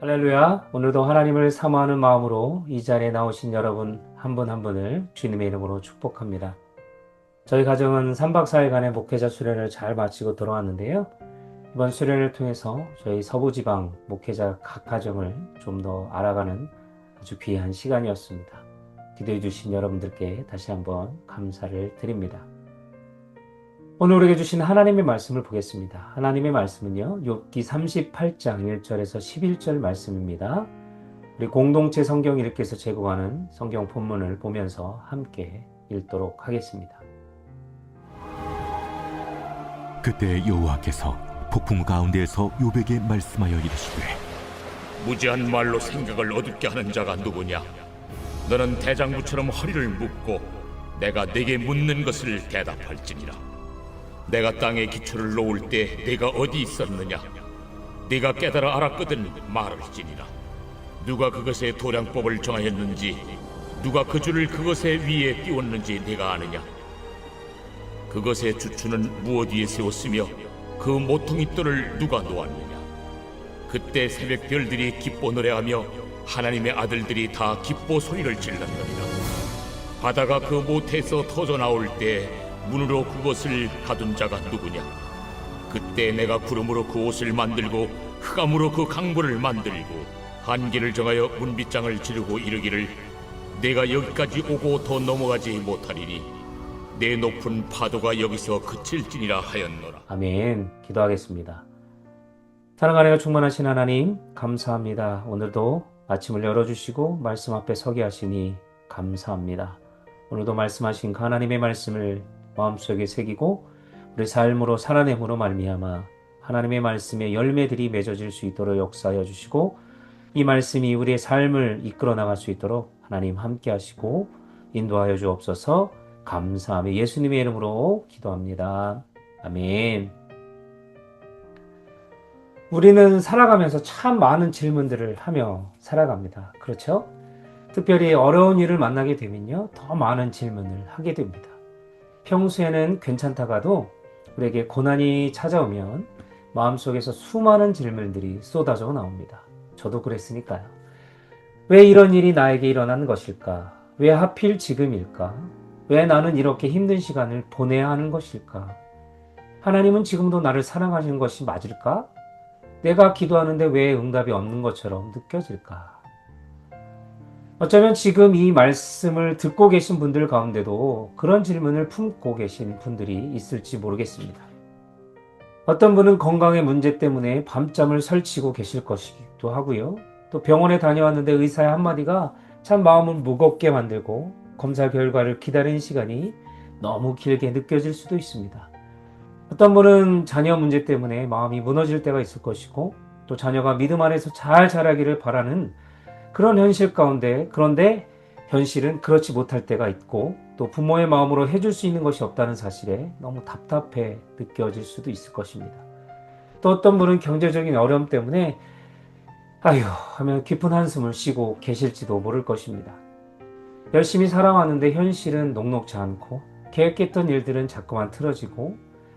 할렐루야. 오늘도 하나님을 사모하는 마음으로 이 자리에 나오신 여러분 한 분 한 분을 주님의 이름으로 축복합니다. 저희 가정은 3박 4일간의 목회자 수련을 잘 마치고 돌아왔는데요. 이번 수련을 통해서 저희 서부지방 목회자 각 가정을 좀 더 알아가는 아주 귀한 시간이었습니다. 기도해 주신 여러분들께 다시 한번 감사를 드립니다. 오늘 우리에게 주신 하나님의 말씀을 보겠습니다. 하나님의 말씀은요, 욥기 38장 1절에서 11절 말씀입니다. 우리 공동체 성경 읽기에서 제공하는 성경 본문을 보면서 함께 읽도록 하겠습니다. 그때 여호와께서 폭풍 가운데에서 욥에게 말씀하여 이르시되 무지한 말로 생각을 어둡게 하는 자가 누구냐? 너는 대장부처럼 허리를 묶고 내가 네게 묻는 것을 대답할지니라. 내가 땅에 기초를 놓을 때 네가 어디 있었느냐? 네가 깨달아 알았거든 말할지니라. 누가 그것의 도량법을 정하였는지, 누가 그 줄을 그것의 위에 띄웠는지 네가 아느냐? 그것의 주추는 무엇 위에 세웠으며 그 모퉁이 돌을 누가 놓았느냐? 그때 새벽 별들이 기뻐 노래하며 하나님의 아들들이 다 기뻐 소리를 질렀느니라. 바다가 그 모태에서 터져 나올 때 문으로 그것을 가둔 자가 누구냐? 그때 내가 구름으로 그 옷을 만들고 흑암으로 그 강보를 만들고 한계를 정하여 문빗장을 지르고 이르기를 내가 여기까지 오고 더 넘어가지 못하리니 내 높은 파도가 여기서 그칠지니라 하였노라. 아멘. 기도하겠습니다. 사랑하여 충만하신 하나님, 감사합니다. 오늘도 아침을 열어주시고 말씀 앞에 서게 하시니 감사합니다. 오늘도 말씀하신 그 하나님의 말씀을 마음속에 새기고 우리 삶으로 살아냄으로 말미암아 하나님의 말씀의 열매들이 맺어질 수 있도록 역사하여 주시고 이 말씀이 우리의 삶을 이끌어 나갈 수 있도록 하나님 함께 하시고 인도하여 주옵소서. 감사하며 예수님의 이름으로 기도합니다. 아멘. 우리는 살아가면서 참 많은 질문들을 하며 살아갑니다. 그렇죠? 특별히 어려운 일을 만나게 되면요, 더 많은 질문을 하게 됩니다. 평소에는 괜찮다가도 우리에게 고난이 찾아오면 마음속에서 수많은 질문들이 쏟아져 나옵니다. 저도 그랬으니까요. 왜 이런 일이 나에게 일어나는 것일까? 왜 하필 지금일까? 왜 나는 이렇게 힘든 시간을 보내야 하는 것일까? 하나님은 지금도 나를 사랑하시는 것이 맞을까? 내가 기도하는데 왜 응답이 없는 것처럼 느껴질까? 어쩌면 지금 이 말씀을 듣고 계신 분들 가운데도 그런 질문을 품고 계신 분들이 있을지 모르겠습니다. 어떤 분은 건강의 문제 때문에 밤잠을 설치고 계실 것이기도 하고요. 또 병원에 다녀왔는데 의사의 한마디가 참 마음을 무겁게 만들고 검사 결과를 기다리는 시간이 너무 길게 느껴질 수도 있습니다. 어떤 분은 자녀 문제 때문에 마음이 무너질 때가 있을 것이고 또 자녀가 믿음 안에서 잘 자라기를 바라는 그런 현실 가운데, 그런데 현실은 그렇지 못할 때가 있고 또 부모의 마음으로 해줄 수 있는 것이 없다는 사실에 너무 답답해 느껴질 수도 있을 것입니다. 또 어떤 분은 경제적인 어려움 때문에 아휴 하며 깊은 한숨을 쉬고 계실지도 모를 것입니다. 열심히 살아왔는데 현실은 녹록지 않고 계획했던 일들은 자꾸만 틀어지고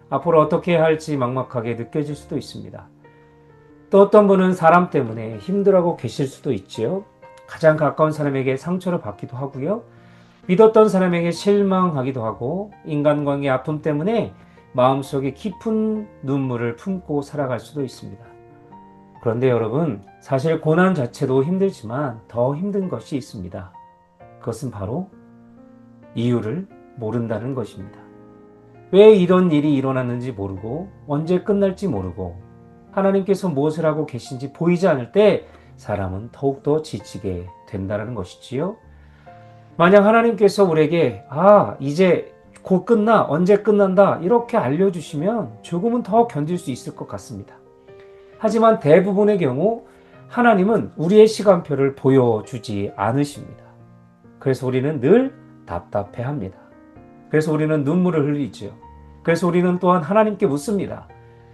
앞으로 어떻게 해야 할지 막막하게 느껴질 수도 있습니다. 또 어떤 분은 사람 때문에 힘들어하고 계실 수도 있지요. 가장 가까운 사람에게 상처를 받기도 하고요. 믿었던 사람에게 실망하기도 하고 인간관계 아픔 때문에 마음속에 깊은 눈물을 품고 살아갈 수도 있습니다. 그런데 여러분, 사실 고난 자체도 힘들지만 더 힘든 것이 있습니다. 그것은 바로 이유를 모른다는 것입니다. 왜 이런 일이 일어났는지 모르고 언제 끝날지 모르고 하나님께서 무엇을 하고 계신지 보이지 않을 때 사람은 더욱더 지치게 된다는 것이지요. 만약 하나님께서 우리에게 이제 곧 끝나, 언제 끝난다 이렇게 알려주시면 조금은 더 견딜 수 있을 것 같습니다. 하지만 대부분의 경우 하나님은 우리의 시간표를 보여주지 않으십니다. 그래서 우리는 늘 답답해합니다. 그래서 우리는 눈물을 흘리죠. 그래서 우리는 또한 하나님께 묻습니다.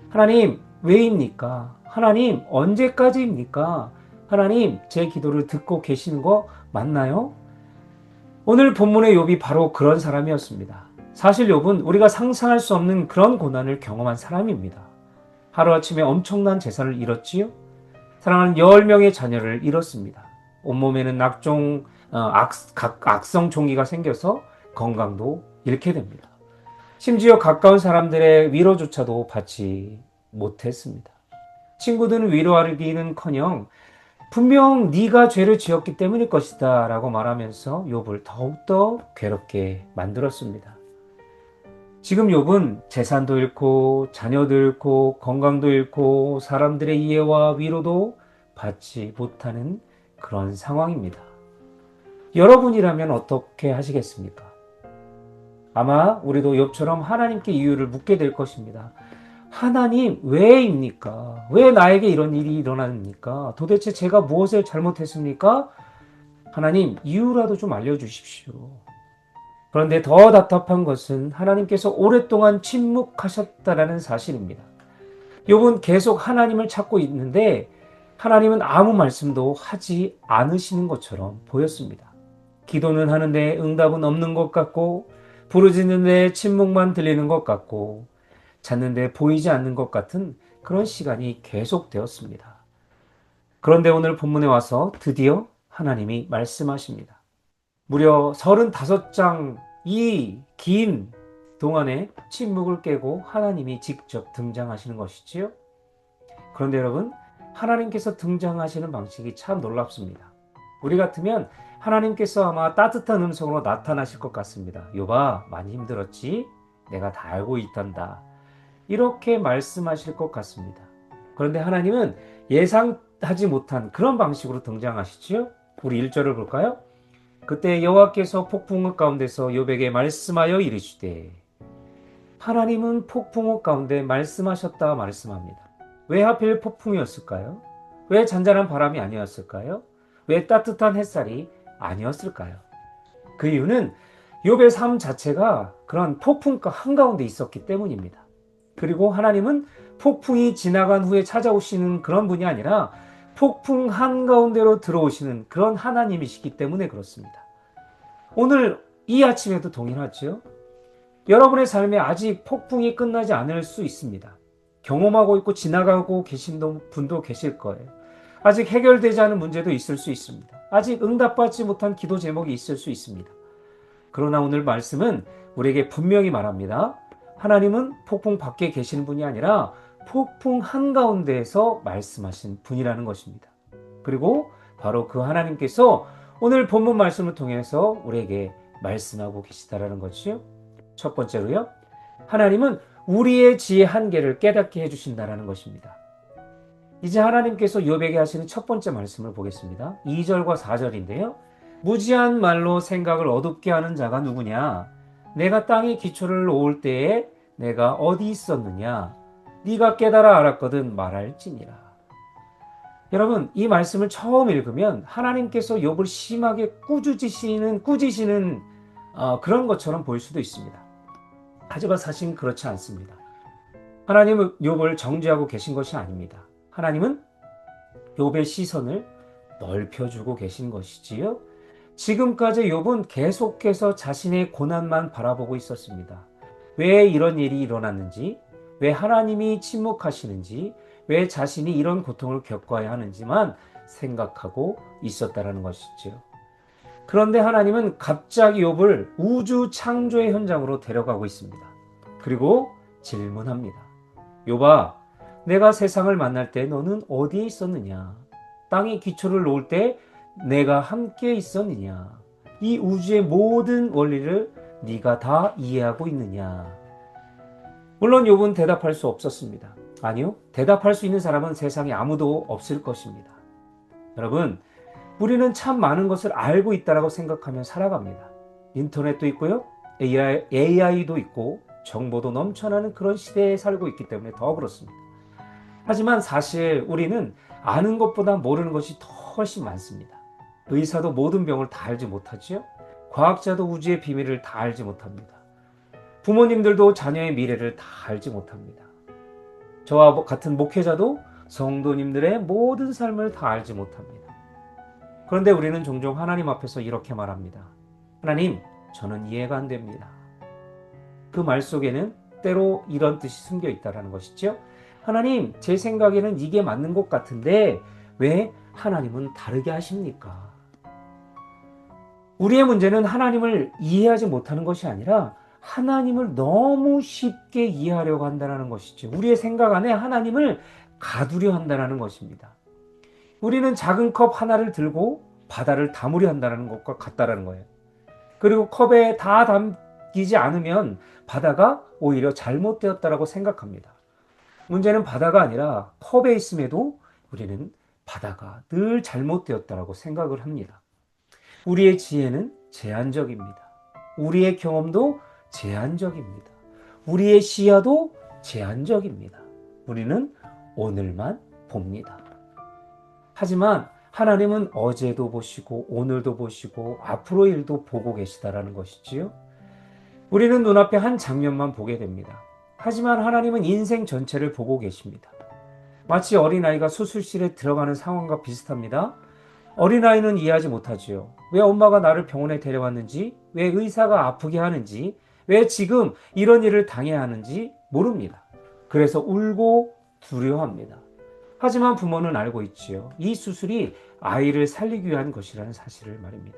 하나님, 왜입니까? 하나님, 언제까지입니까? 하나님, 제 기도를 듣고 계시는 거 맞나요? 오늘 본문의 욥이 바로 그런 사람이었습니다. 사실 욥은 우리가 상상할 수 없는 그런 고난을 경험한 사람입니다. 하루아침에 엄청난 재산을 잃었지요. 사랑하는 10명의 자녀를 잃었습니다. 온몸에는 악성 종기가 생겨서 건강도 잃게 됩니다. 심지어 가까운 사람들의 위로조차도 받지 못했습니다. 친구들은 위로하기는커녕 분명 네가 죄를 지었기 때문일 것이다 라고 말하면서 욥을 더욱더 괴롭게 만들었습니다. 지금 욥은 재산도 잃고 자녀도 잃고 건강도 잃고 사람들의 이해와 위로도 받지 못하는 그런 상황입니다. 여러분이라면 어떻게 하시겠습니까? 아마 우리도 욥처럼 하나님께 이유를 묻게 될 것입니다. 하나님, 왜입니까? 왜 나에게 이런 일이 일어납니까? 도대체 제가 무엇을 잘못했습니까? 하나님, 이유라도 좀 알려주십시오. 그런데 더 답답한 것은 하나님께서 오랫동안 침묵하셨다라는 사실입니다. 욥은 계속 하나님을 찾고 있는데 하나님은 아무 말씀도 하지 않으시는 것처럼 보였습니다. 기도는 하는데 응답은 없는 것 같고, 부르짖는데 침묵만 들리는 것 같고, 찾는데 보이지 않는 것 같은 그런 시간이 계속되었습니다. 그런데 오늘 본문에 와서 드디어 하나님이 말씀하십니다. 무려 35장 이 긴 동안의 침묵을 깨고 하나님이 직접 등장하시는 것이지요. 그런데 여러분, 하나님께서 등장하시는 방식이 참 놀랍습니다. 우리 같으면 하나님께서 아마 따뜻한 음성으로 나타나실 것 같습니다. 욥아, 많이 힘들었지? 내가 다 알고 있단다. 이렇게 말씀하실 것 같습니다. 그런데 하나님은 예상하지 못한 그런 방식으로 등장하시지요. 우리 1절을 볼까요? 그때 여호와께서 폭풍우 가운데서 욥에게 말씀하여 이르시되, 하나님은 폭풍우 가운데 말씀하셨다 말씀합니다. 왜 하필 폭풍이었을까요? 왜 잔잔한 바람이 아니었을까요? 왜 따뜻한 햇살이 아니었을까요? 그 이유는 욥의 삶 자체가 그런 폭풍 한가운데 있었기 때문입니다. 그리고 하나님은 폭풍이 지나간 후에 찾아오시는 그런 분이 아니라 폭풍 한가운데로 들어오시는 그런 하나님이시기 때문에 그렇습니다. 오늘 이 아침에도 동일하죠. 여러분의 삶에 아직 폭풍이 끝나지 않을 수 있습니다. 경험하고 있고 지나가고 계신 분도 계실 거예요. 아직 해결되지 않은 문제도 있을 수 있습니다. 아직 응답받지 못한 기도 제목이 있을 수 있습니다. 그러나 오늘 말씀은 우리에게 분명히 말합니다. 하나님은 폭풍 밖에 계시는 분이 아니라 폭풍 한가운데에서 말씀하신 분이라는 것입니다. 그리고 바로 그 하나님께서 오늘 본문 말씀을 통해서 우리에게 말씀하고 계시다라는 것이요. 첫 번째로요. 하나님은 우리의 지혜 한계를 깨닫게 해주신다라는 것입니다. 이제 하나님께서 욥에게 하시는 첫 번째 말씀을 보겠습니다. 2절과 4절인데요. 무지한 말로 생각을 어둡게 하는 자가 누구냐? 내가 땅에 기초를 놓을 때에 내가 어디 있었느냐? 네가 깨달아 알았거든 말할지니라. 여러분, 이 말씀을 처음 읽으면 하나님께서 욥을 심하게 꾸짖으시는 그런 것처럼 보일 수도 있습니다. 하지만 사실은 그렇지 않습니다. 하나님은 욥을 정죄하고 계신 것이 아닙니다. 하나님은 욥의 시선을 넓혀주고 계신 것이지요. 지금까지 욥은 계속해서 자신의 고난만 바라보고 있었습니다. 왜 이런 일이 일어났는지, 왜 하나님이 침묵하시는지, 왜 자신이 이런 고통을 겪어야 하는지만 생각하고 있었다라는 것이죠. 그런데 하나님은 갑자기 욥을 우주 창조의 현장으로 데려가고 있습니다. 그리고 질문합니다. 욥아, 내가 세상을 만날 때 너는 어디에 있었느냐? 땅에 기초를 놓을 때 내가 함께 있었느냐? 이 우주의 모든 원리를 네가 다 이해하고 있느냐? 물론 욥은 대답할 수 없었습니다. 아니요, 대답할 수 있는 사람은 세상에 아무도 없을 것입니다. 여러분, 우리는 참 많은 것을 알고 있다고 생각하며 살아갑니다. 인터넷도 있고요, AI도 있고 정보도 넘쳐나는 그런 시대에 살고 있기 때문에 더 그렇습니다. 하지만 사실 우리는 아는 것보다 모르는 것이 훨씬 많습니다. 의사도 모든 병을 다 알지 못하지요. 과학자도 우주의 비밀을 다 알지 못합니다. 부모님들도 자녀의 미래를 다 알지 못합니다. 저와 같은 목회자도 성도님들의 모든 삶을 다 알지 못합니다. 그런데 우리는 종종 하나님 앞에서 이렇게 말합니다. 하나님, 저는 이해가 안 됩니다. 그 말 속에는 때로 이런 뜻이 숨겨 있다는 것이죠. 하나님, 제 생각에는 이게 맞는 것 같은데 왜 하나님은 다르게 하십니까? 우리의 문제는 하나님을 이해하지 못하는 것이 아니라 하나님을 너무 쉽게 이해하려고 한다는 것이지, 우리의 생각 안에 하나님을 가두려 한다는 것입니다. 우리는 작은 컵 하나를 들고 바다를 담으려 한다는 것과 같다는 거예요. 그리고 컵에 다 담기지 않으면 바다가 오히려 잘못되었다라고 생각합니다. 문제는 바다가 아니라 컵에 있음에도 우리는 바다가 늘 잘못되었다라고 생각을 합니다. 우리의 지혜는 제한적입니다. 우리의 경험도 제한적입니다. 우리의 시야도 제한적입니다. 우리는 오늘만 봅니다. 하지만 하나님은 어제도 보시고 오늘도 보시고 앞으로 일도 보고 계시다라는 것이지요. 우리는 눈앞에 한 장면만 보게 됩니다. 하지만 하나님은 인생 전체를 보고 계십니다. 마치 어린아이가 수술실에 들어가는 상황과 비슷합니다. 어린아이는 이해하지 못하지요. 왜 엄마가 나를 병원에 데려왔는지, 왜 의사가 아프게 하는지, 왜 지금 이런 일을 당해야 하는지 모릅니다. 그래서 울고 두려워합니다. 하지만 부모는 알고 있지요. 이 수술이 아이를 살리기 위한 것이라는 사실을 말입니다.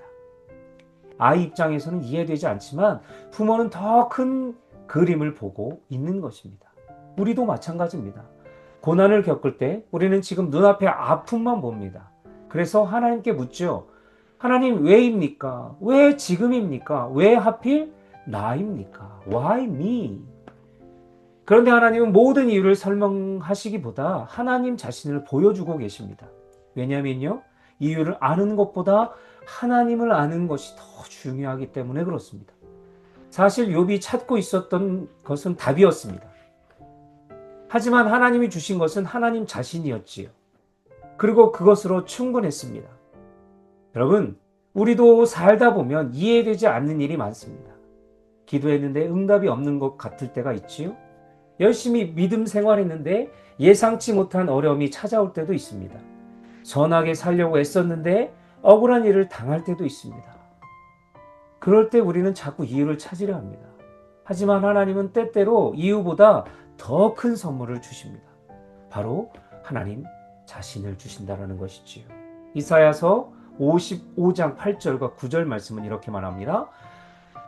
아이 입장에서는 이해되지 않지만 부모는 더 큰 그림을 보고 있는 것입니다. 우리도 마찬가지입니다. 고난을 겪을 때 우리는 지금 눈앞에 아픔만 봅니다. 그래서 하나님께 묻죠. 하나님, 왜입니까? 왜 지금입니까? 왜 하필 나입니까? Why me? 그런데 하나님은 모든 이유를 설명하시기보다 하나님 자신을 보여주고 계십니다. 왜냐하면요, 이유를 아는 것보다 하나님을 아는 것이 더 중요하기 때문에 그렇습니다. 사실 욥이 찾고 있었던 것은 답이었습니다. 하지만 하나님이 주신 것은 하나님 자신이었지요. 그리고 그것으로 충분했습니다. 여러분, 우리도 살다 보면 이해되지 않는 일이 많습니다. 기도했는데 응답이 없는 것 같을 때가 있지요. 열심히 믿음 생활했는데 예상치 못한 어려움이 찾아올 때도 있습니다. 선하게 살려고 애썼는데 억울한 일을 당할 때도 있습니다. 그럴 때 우리는 자꾸 이유를 찾으려 합니다. 하지만 하나님은 때때로 이유보다 더 큰 선물을 주십니다. 바로 하나님 자신을 주신다는 것이지요. 이사야서 55장 8절과 9절 말씀은 이렇게 말합니다.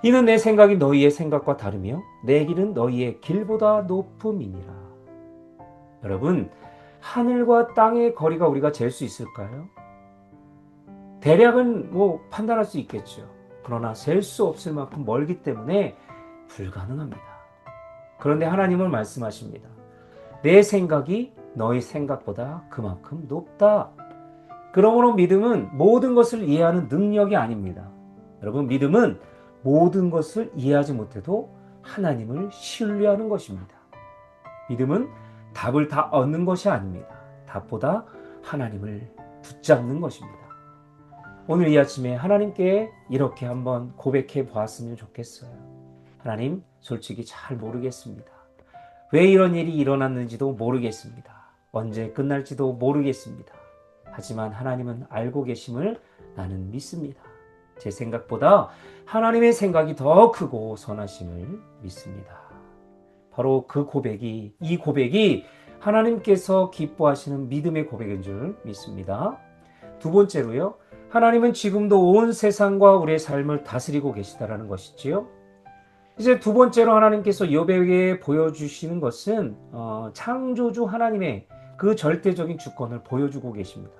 이는 내 생각이 너희의 생각과 다르며 내 길은 너희의 길보다 높음이니라. 여러분, 하늘과 땅의 거리가 우리가 잴 수 있을까요? 대략은 판단할 수 있겠죠. 그러나 셀 수 없을 만큼 멀기 때문에 불가능합니다. 그런데 하나님은 말씀하십니다. 내 생각이 너희 생각보다 그만큼 높다. 그러므로 믿음은 모든 것을 이해하는 능력이 아닙니다. 여러분, 믿음은 모든 것을 이해하지 못해도 하나님을 신뢰하는 것입니다. 믿음은 답을 다 얻는 것이 아닙니다. 답보다 하나님을 붙잡는 것입니다. 오늘 이 아침에 하나님께 이렇게 한번 고백해 보았으면 좋겠어요. 하나님, 솔직히 잘 모르겠습니다. 왜 이런 일이 일어났는지도 모르겠습니다. 언제 끝날지도 모르겠습니다. 하지만 하나님은 알고 계심을 나는 믿습니다. 제 생각보다 하나님의 생각이 더 크고 선하심을 믿습니다. 바로 이 고백이 하나님께서 기뻐하시는 믿음의 고백인 줄 믿습니다. 두 번째로요, 하나님은 지금도 온 세상과 우리의 삶을 다스리고 계시다라는 것이지요. 이제 두 번째로 하나님께서 욥에게 보여주시는 것은 창조주 하나님의 그 절대적인 주권을 보여주고 계십니다.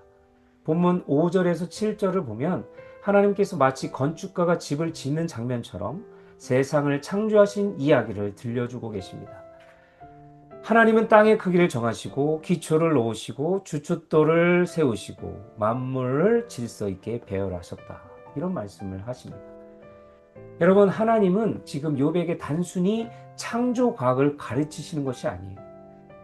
본문 5절에서 7절을 보면 하나님께서 마치 건축가가 집을 짓는 장면처럼 세상을 창조하신 이야기를 들려주고 계십니다. 하나님은 땅의 크기를 정하시고 기초를 놓으시고 주춧돌을 세우시고 만물을 질서 있게 배열하셨다. 이런 말씀을 하십니다. 여러분, 하나님은 지금 욥에게 단순히 창조 과학을 가르치시는 것이 아니에요.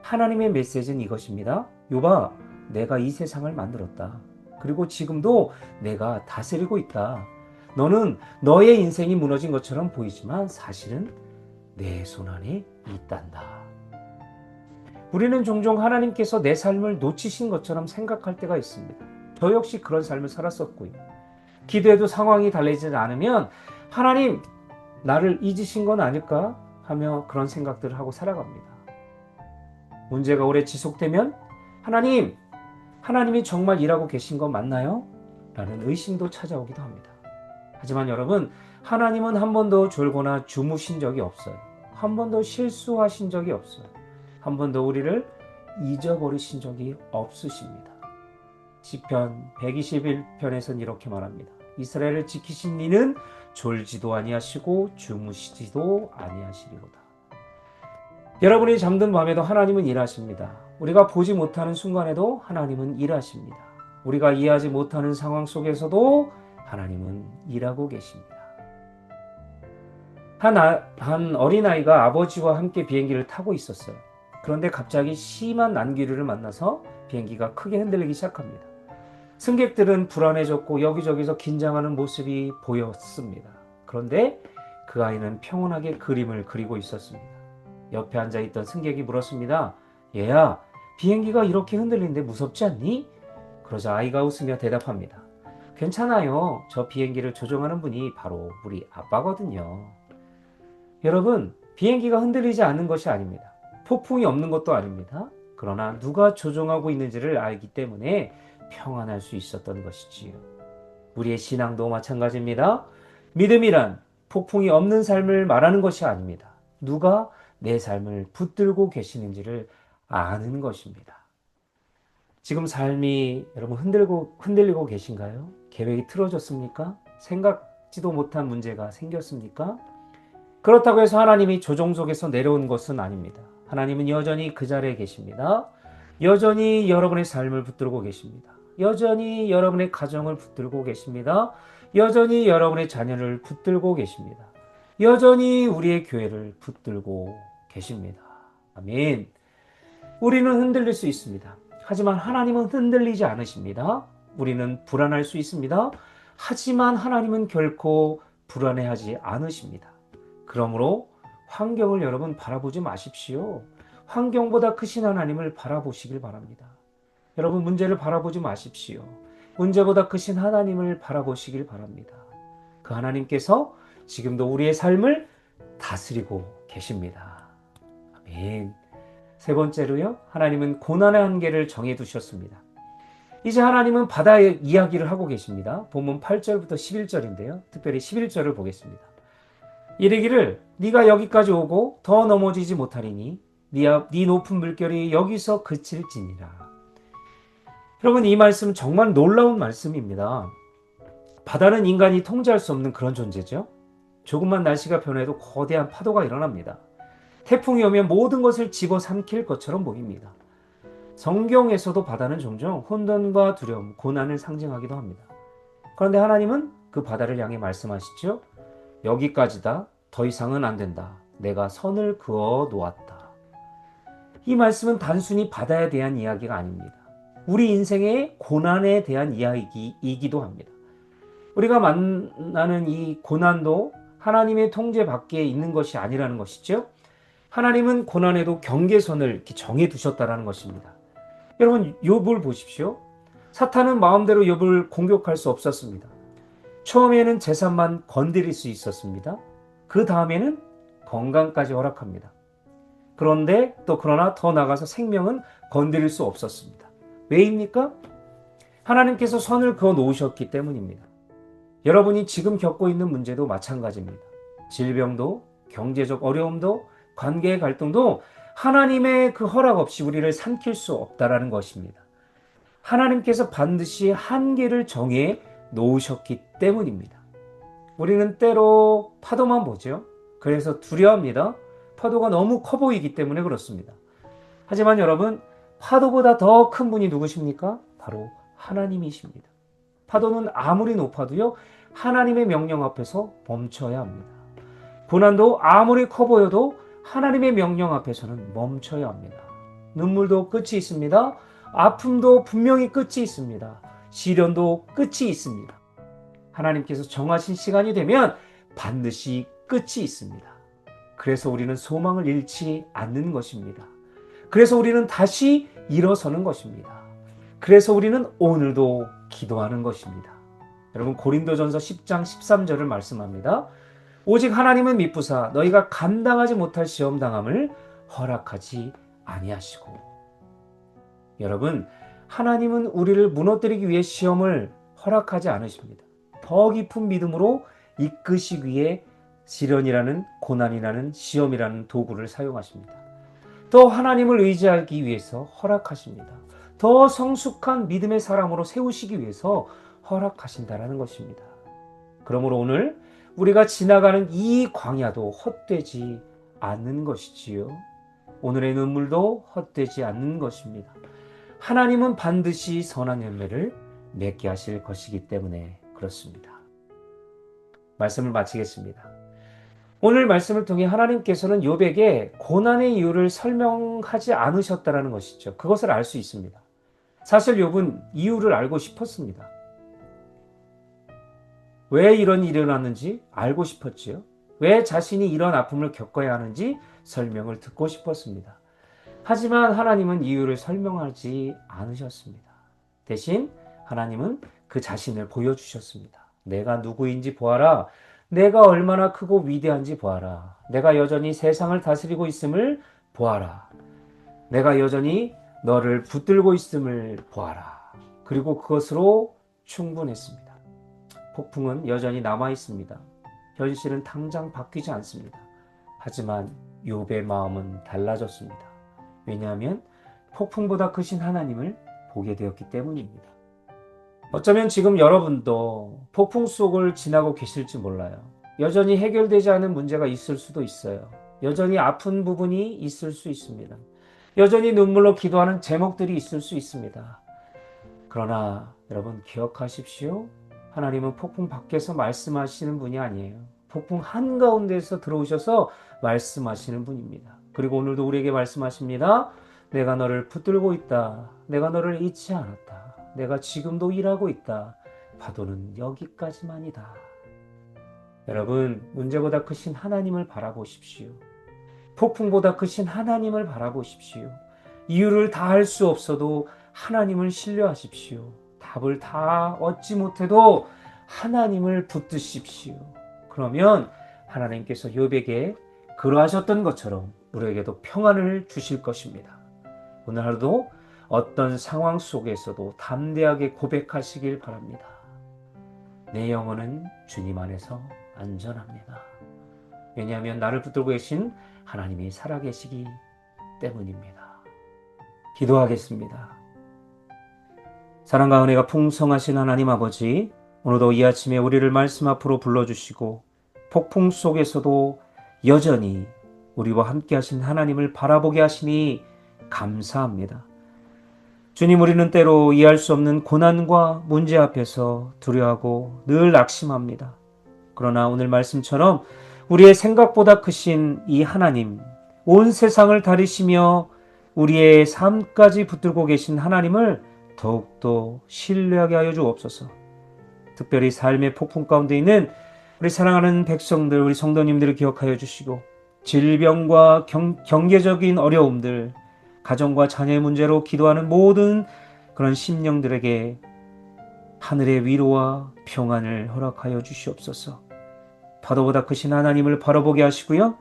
하나님의 메시지는 이것입니다. 욥아, 내가 이 세상을 만들었다. 그리고 지금도 내가 다스리고 있다. 너는 너의 인생이 무너진 것처럼 보이지만 사실은 내 손 안에 있단다. 우리는 종종 하나님께서 내 삶을 놓치신 것처럼 생각할 때가 있습니다. 저 역시 그런 삶을 살았었고요. 기도해도 상황이 달라지지 않으면 하나님, 나를 잊으신 건 아닐까 하며 그런 생각들을 하고 살아갑니다. 문제가 오래 지속되면 하나님, 하나님이 정말 일하고 계신 거 맞나요? 라는 의심도 찾아오기도 합니다. 하지만 여러분, 하나님은 한 번도 졸거나 주무신 적이 없어요. 한 번도 실수하신 적이 없어요. 한 번도 우리를 잊어버리신 적이 없으십니다. 시편 121편에서는 이렇게 말합니다. 이스라엘을 지키신 이는 졸지도 아니하시고 주무시지도 아니하시리로다. 여러분이 잠든 밤에도 하나님은 일하십니다. 우리가 보지 못하는 순간에도 하나님은 일하십니다. 우리가 이해하지 못하는 상황 속에서도 하나님은 일하고 계십니다. 한 어린아이가 아버지와 함께 비행기를 타고 있었어요. 그런데 갑자기 심한 난기류를 만나서 비행기가 크게 흔들리기 시작합니다. 승객들은 불안해졌고 여기저기서 긴장하는 모습이 보였습니다. 그런데 그 아이는 평온하게 그림을 그리고 있었습니다. 옆에 앉아있던 승객이 물었습니다. 얘야, 비행기가 이렇게 흔들리는데 무섭지 않니? 그러자 아이가 웃으며 대답합니다. 괜찮아요. 저 비행기를 조종하는 분이 바로 우리 아빠거든요. 여러분, 비행기가 흔들리지 않는 것이 아닙니다. 폭풍이 없는 것도 아닙니다. 그러나 누가 조종하고 있는지를 알기 때문에 평안할 수 있었던 것이지요. 우리의 신앙도 마찬가지입니다. 믿음이란 폭풍이 없는 삶을 말하는 것이 아닙니다. 누가 내 삶을 붙들고 계시는지를 아는 것입니다. 지금 삶이 여러분 흔들리고 계신가요? 계획이 틀어졌습니까? 생각지도 못한 문제가 생겼습니까? 그렇다고 해서 하나님이 조종 속에서 내려온 것은 아닙니다. 하나님은 여전히 그 자리에 계십니다. 여전히 여러분의 삶을 붙들고 계십니다. 여전히 여러분의 가정을 붙들고 계십니다. 여전히 여러분의 자녀를 붙들고 계십니다. 여전히 우리의 교회를 붙들고 계십니다. 아멘. 우리는 흔들릴 수 있습니다. 하지만 하나님은 흔들리지 않으십니다. 우리는 불안할 수 있습니다. 하지만 하나님은 결코 불안해하지 않으십니다. 그러므로 환경을 여러분 바라보지 마십시오. 환경보다 크신 하나님을 바라보시길 바랍니다. 여러분 문제를 바라보지 마십시오. 문제보다 크신 하나님을 바라보시길 바랍니다. 그 하나님께서 지금도 우리의 삶을 다스리고 계십니다. 아멘. 세 번째로요, 하나님은 고난의 한계를 정해두셨습니다. 이제 하나님은 바다의 이야기를 하고 계십니다. 본문 8절부터 11절인데요. 특별히 11절을 보겠습니다. 이르기를 네가 여기까지 오고 더 넘어지지 못하리니 네 높은 물결이 여기서 그칠지니라. 여러분 이 말씀 정말 놀라운 말씀입니다. 바다는 인간이 통제할 수 없는 그런 존재죠. 조금만 날씨가 변해도 거대한 파도가 일어납니다. 태풍이 오면 모든 것을 집어삼킬 것처럼 보입니다. 성경에서도 바다는 종종 혼돈과 두려움, 고난을 상징하기도 합니다. 그런데 하나님은 그 바다를 향해 말씀하시죠. 여기까지다. 더 이상은 안 된다. 내가 선을 그어 놓았다. 이 말씀은 단순히 바다에 대한 이야기가 아닙니다. 우리 인생의 고난에 대한 이야기이기도 합니다. 우리가 만나는 이 고난도 하나님의 통제 밖에 있는 것이 아니라는 것이죠. 하나님은 고난에도 경계선을 이렇게 정해두셨다는 것입니다. 여러분 욥을 보십시오. 사탄은 마음대로 욥을 공격할 수 없었습니다. 처음에는 재산만 건드릴 수 있었습니다. 그 다음에는 건강까지 허락합니다. 그러나 더 나아가서 생명은 건드릴 수 없었습니다. 왜입니까? 하나님께서 선을 그어 놓으셨기 때문입니다. 여러분이 지금 겪고 있는 문제도 마찬가지입니다. 질병도, 경제적 어려움도, 관계의 갈등도 하나님의 그 허락 없이 우리를 삼킬 수 없다라는 것입니다. 하나님께서 반드시 한계를 정해 놓으셨기 때문입니다. 우리는 때로 파도만 보죠. 그래서 두려워합니다. 파도가 너무 커 보이기 때문에 그렇습니다. 하지만 여러분, 파도보다 더 큰 분이 누구십니까? 바로 하나님이십니다. 파도는 아무리 높아도요, 하나님의 명령 앞에서 멈춰야 합니다. 고난도 아무리 커 보여도 하나님의 명령 앞에서는 멈춰야 합니다. 눈물도 끝이 있습니다. 아픔도 분명히 끝이 있습니다. 시련도 끝이 있습니다. 하나님께서 정하신 시간이 되면 반드시 끝이 있습니다. 그래서 우리는 소망을 잃지 않는 것입니다. 그래서 우리는 다시 일어서는 것입니다. 그래서 우리는 오늘도 기도하는 것입니다. 여러분 고린도전서 10장 13절을 말씀합니다. 오직 하나님은 미쁘사 너희가 감당하지 못할 시험 당함을 허락하지 아니하시고. 여러분 하나님은 우리를 무너뜨리기 위해 시험을 허락하지 않으십니다. 더 깊은 믿음으로 이끄시기 위해 시련이라는 고난이라는 시험이라는 도구를 사용하십니다. 더 하나님을 의지하기 위해서 허락하십니다. 더 성숙한 믿음의 사람으로 세우시기 위해서 허락하신다라는 것입니다. 그러므로 오늘 우리가 지나가는 이 광야도 헛되지 않는 것이지요. 오늘의 눈물도 헛되지 않는 것입니다. 하나님은 반드시 선한 열매를 맺게 하실 것이기 때문에 그렇습니다. 말씀을 마치겠습니다. 오늘 말씀을 통해 하나님께서는 욥에게 고난의 이유를 설명하지 않으셨다는 것이죠. 그것을 알 수 있습니다. 사실 욥은 이유를 알고 싶었습니다. 왜 이런 일이 일어났는지 알고 싶었지요. 왜 자신이 이런 아픔을 겪어야 하는지 설명을 듣고 싶었습니다. 하지만 하나님은 이유를 설명하지 않으셨습니다. 대신 하나님은 그 자신을 보여주셨습니다. 내가 누구인지 보아라. 내가 얼마나 크고 위대한지 보아라. 내가 여전히 세상을 다스리고 있음을 보아라. 내가 여전히 너를 붙들고 있음을 보아라. 그리고 그것으로 충분했습니다. 폭풍은 여전히 남아 있습니다. 현실은 당장 바뀌지 않습니다. 하지만 욥의 마음은 달라졌습니다. 왜냐하면 폭풍보다 크신 하나님을 보게 되었기 때문입니다. 어쩌면 지금 여러분도 폭풍 속을 지나고 계실지 몰라요. 여전히 해결되지 않은 문제가 있을 수도 있어요. 여전히 아픈 부분이 있을 수 있습니다. 여전히 눈물로 기도하는 제목들이 있을 수 있습니다. 그러나 여러분 기억하십시오. 하나님은 폭풍 밖에서 말씀하시는 분이 아니에요. 폭풍 한가운데에서 들어오셔서 말씀하시는 분입니다. 그리고 오늘도 우리에게 말씀하십니다. 내가 너를 붙들고 있다. 내가 너를 잊지 않았다. 내가 지금도 일하고 있다. 파도는 여기까지만이다. 여러분, 문제보다 크신 하나님을 바라보십시오. 폭풍보다 크신 하나님을 바라보십시오. 이유를 다 알 수 없어도 하나님을 신뢰하십시오. 답을 다 얻지 못해도 하나님을 붙드십시오. 그러면 하나님께서 욥에게 그러하셨던 것처럼 우리에게도 평안을 주실 것입니다. 오늘 하루도 어떤 상황 속에서도 담대하게 고백하시길 바랍니다. 내 영혼은 주님 안에서 안전합니다. 왜냐하면 나를 붙들고 계신 하나님이 살아계시기 때문입니다. 기도하겠습니다. 사랑과 은혜가 풍성하신 하나님 아버지, 오늘도 이 아침에 우리를 말씀 앞으로 불러주시고 폭풍 속에서도 여전히 우리와 함께 하신 하나님을 바라보게 하시니 감사합니다. 주님, 우리는 때로 이해할 수 없는 고난과 문제 앞에서 두려워하고 늘 낙심합니다. 그러나 오늘 말씀처럼 우리의 생각보다 크신 이 하나님, 온 세상을 다리시며 우리의 삶까지 붙들고 계신 하나님을 더욱더 신뢰하게 하여 주옵소서. 특별히 삶의 폭풍 가운데 있는 우리 사랑하는 백성들, 우리 성도님들을 기억하여 주시고 질병과 경제적인 어려움들, 가정과 자녀의 문제로 기도하는 모든 그런 심령들에게 하늘의 위로와 평안을 허락하여 주시옵소서. 파도보다 크신 하나님을 바라보게 하시고요.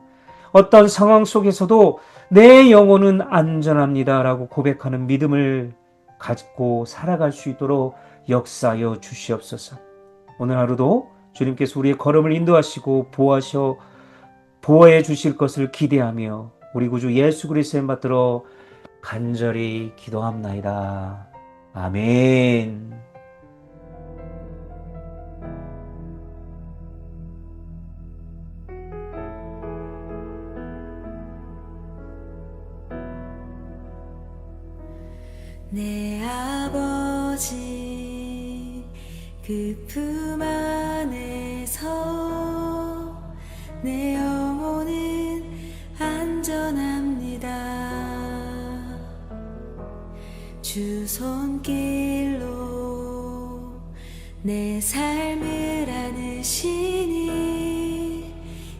어떤 상황 속에서도 내 영혼은 안전합니다 라고 고백하는 믿음을 갖고 살아갈 수 있도록 역사하여 주시옵소서. 오늘 하루도 주님께서 우리의 걸음을 인도하시고 보호해 주실 것을 기대하며 우리 구주 예수 그리스도의 받들어 간절히 기도합나이다. 아멘. 내 아버지 그 품 안에서 내 영혼은 안전합니다. 주 손길로 내 삶을 안으시니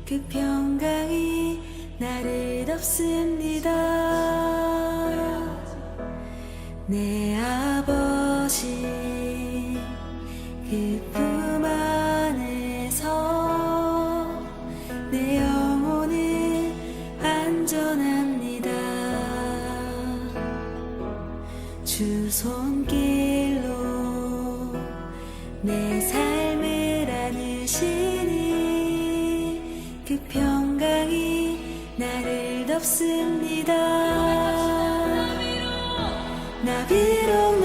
그 평강이 나를 덮습니다. 내 아버지 그 품 안에서 내 영혼은 안전합니다. 주 손 내 삶을 안으시니 그 평강이 나를 덮습니다. 나비로